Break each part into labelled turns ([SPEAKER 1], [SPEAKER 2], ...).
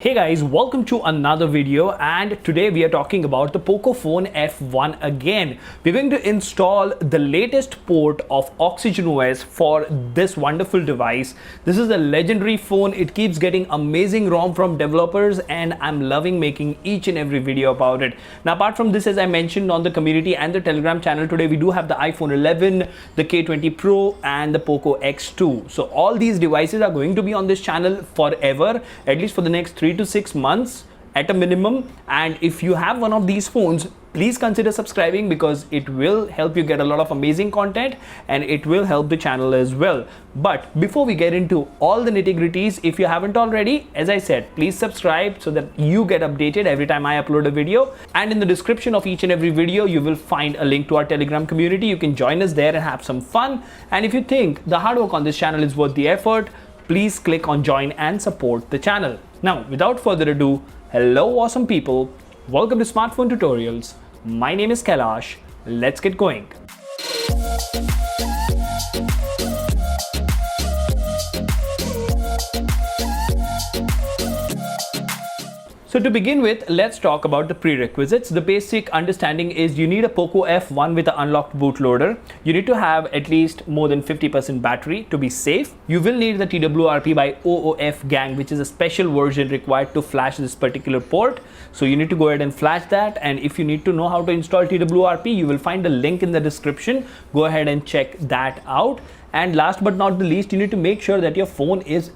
[SPEAKER 1] Hey guys, welcome to another video, and today we are talking about the Poco phone F1 again. We're going to install the latest port of Oxygen OS for this wonderful device. This is a legendary phone. It keeps getting amazing ROM from developers and I'm loving making each and every video about it. Now apart from this, as I mentioned on the community and the Telegram channel, today we do have the iPhone 11, the K20 Pro and the Poco X2. So all these devices are going to be on this channel forever, at least for the next 3 to 6 months at a minimum. And if you have one of these phones, please consider subscribing because it will help you get a lot of amazing content and it will help the channel as well. But before we get into all the nitty-gritties, if you haven't already, as I said, please subscribe so that you get updated every time I upload a video. And in the description of each and every video, you will find a link to our Telegram community. You can join us there and have some fun. And if you think the hard work on this channel is worth the effort, please click on join and support the channel. Now, without further ado, hello awesome people, welcome to Smartphone Tutorials. My name is Kailash. Let's get going. So to begin with, let's talk about the prerequisites. The basic understanding is you need a Poco F1 with an unlocked bootloader. You need to have at least more than 50% battery to be safe. You will need the TWRP by OOF gang, which is a special version required to flash this particular port. So you need to go ahead and flash that. And if you need to know how to install TWRP, you will find a link in the description. Go ahead and check that out. And last but not the least, you need to make sure that your phone is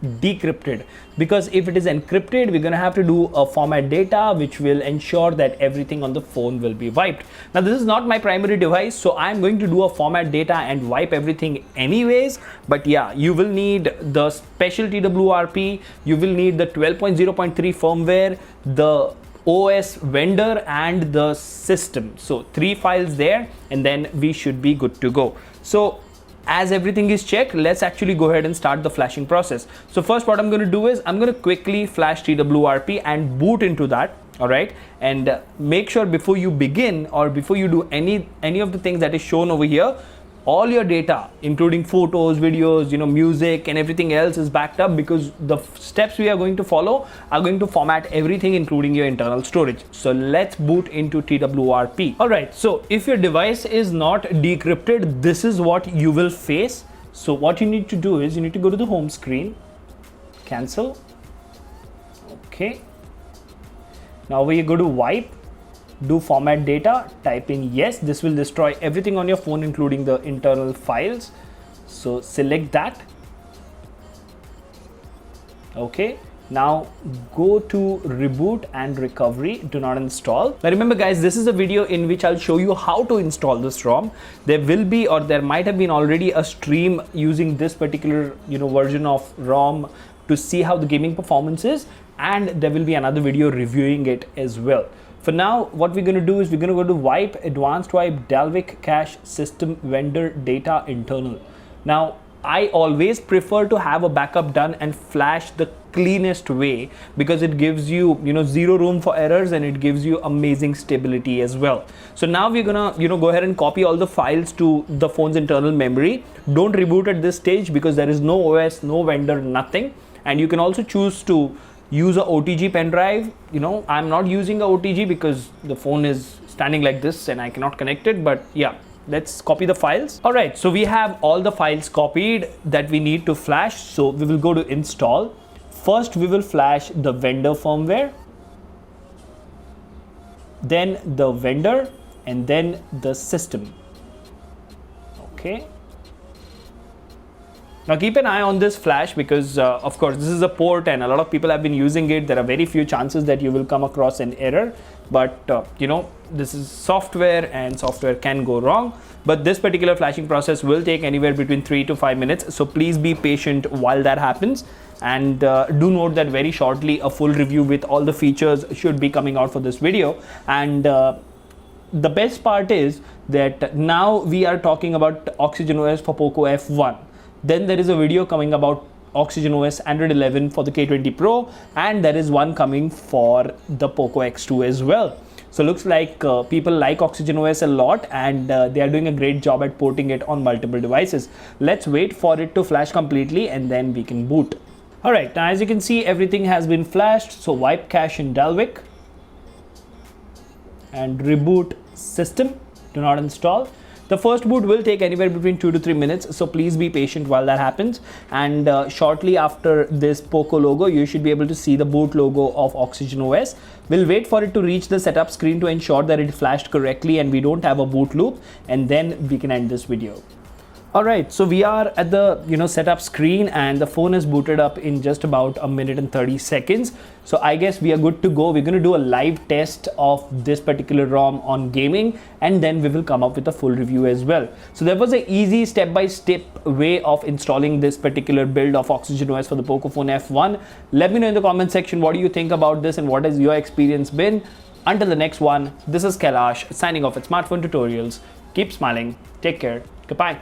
[SPEAKER 1] decrypted, because if it is encrypted, we're going to have to do a format data which will ensure that everything on the phone will be wiped. Now this is not my primary device, so I'm going to do a format data and wipe everything anyways. But yeah, you will need the special TWRP, you will need the 12.0.3 firmware, the OS vendor and the system. So 3 files there, and then we should be good to go. So as everything is checked, let's actually go ahead and start the flashing process. So first what I'm going to do is I'm going to quickly flash TWRP and boot into that. All right, and make sure before you begin or before you do any of the things that is shown over here, all your data including photos, videos, music and everything else is backed up, because the steps we are going to follow are going to format everything including your internal storage. So let's boot into TWRP. All right, so if your device is not decrypted, this is what you will face. So what you need to do is you need to go to the home screen, cancel. Okay, now we go to wipe, do format data, type in yes. This will destroy everything on your phone including the internal files. So select that. Okay, now go to reboot and recovery, do not install. Now remember guys, this is a video in which I'll show you how to install this ROM. There will be, or there might have been already, a stream using this particular version of ROM to see how the gaming performance is, and there will be another video reviewing it as well. For now, what we're going to do is we're going to go to wipe, advanced wipe, Dalvik cache, system, vendor, data, internal. Now, I always prefer to have a backup done and flash the cleanest way, because it gives you, zero room for errors and it gives you amazing stability as well. So now we're gonna, go ahead and copy all the files to the phone's internal memory. Don't reboot at this stage because there is no OS, no vendor, nothing. And you can also choose to use a OTG pen drive. I'm not using a OTG because the phone is standing like this and I cannot connect it, but yeah, let's copy the files. All right, so we have all the files copied that we need to flash. So we will go to install. First we will flash the vendor firmware, then the vendor, and then the system. Okay, now keep an eye on this flash because of course this is a port and a lot of people have been using it. There are very few chances that you will come across an error, but this is software and software can go wrong. But this particular flashing process will take anywhere between 3 to 5 minutes. So please be patient while that happens. And do note that very shortly a full review with all the features should be coming out for this video. And the best part is that now we are talking about Oxygen OS for Poco F1. Then there is a video coming about Oxygen OS Android 11 for the K20 Pro, and there is one coming for the Poco X2 as well. So looks like people like Oxygen OS a lot, and they are doing a great job at porting it on multiple devices. Let's wait for it to flash completely and then we can boot. Alright, now as you can see, everything has been flashed. So wipe cache in Dalvik and reboot system. Do not install. The first boot will take anywhere between 2 to 3 minutes, so please be patient while that happens. And shortly after this Poco logo, you should be able to see the boot logo of Oxygen OS. We'll wait for it to reach the setup screen to ensure that it flashed correctly and we don't have a boot loop, and then we can end this video. Alright, so we are at the setup screen and the phone is booted up in just about a minute and 30 seconds. So I guess we are good to go. We're going to do a live test of this particular ROM on gaming, and then we will come up with a full review as well. So there was an easy step-by-step way of installing this particular build of Oxygen OS for the Poco Phone F1. Let me know in the comment section what do you think about this and what has your experience been. Until the next one, this is Kailash signing off at Smartphone Tutorials. Keep smiling. Take care. Goodbye.